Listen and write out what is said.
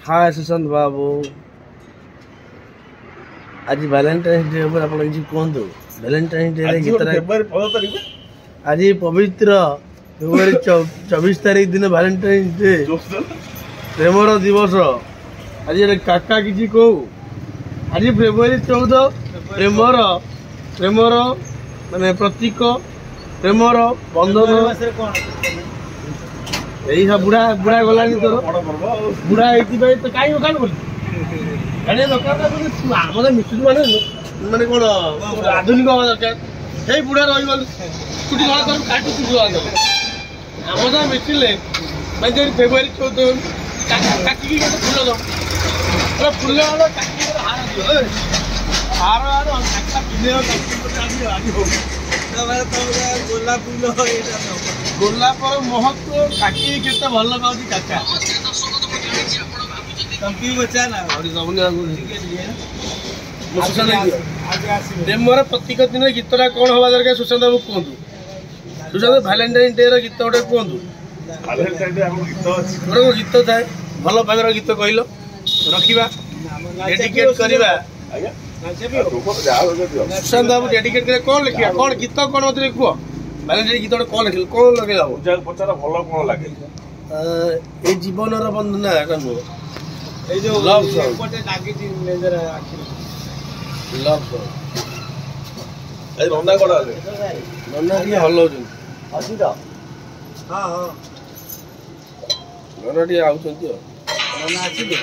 हाय सुशांत बाबू आज Valentine day ऊपर आप किसी कहतु वैलेंटाइन डे आज पवित्र फेब्रुआरी 24 तारीख दिन वैलेंटाइन डे प्रेमर दिवस आज काका किसी कहू आज फेब्रुआरी 14 प्रेमर माने प्रतीक प्रेमर बंधन यही सब बुढ़ा बुढ़ा गलानी तोर बुढ़ा ये तो कहीं दुकान बोली दुकान आम मिसुच माने माने कौन आधुनिक हवा दरकार से बुढ़ा रही छुट्टी काटुचु आम तो मिसिले मैंने फेब्रुआरी 14 काकी फुल दो फुल हार दियो हार हार गोलाप फुल गोलाप महत्व काकी केते भल पाउची काका कंपी बचा ना और प्रेमर प्रतीक दिन गीतटा कौन हवा दरकार सुशांत बाबू कहतु सुशांत वैलेंटाइन डे गीत गोटे कहतु गोटे गीत थाए भल पाइबार गीत कहल रखा डेडिकेट करवा सुशांत बाबू डेडिकेट करे कौन लिखा कौन गीत कौन मत कह वैलेंटाइन गीत कौन लिख कौन लगे पचार भल कौन लगे ये जीवन बंधन एटा नुह लव सॉन्ग लव सॉन्ग रंधा कड़ा रंधा टी हलाउछन अछि त हां हां रंधा टी आउछन रंधा अछि तो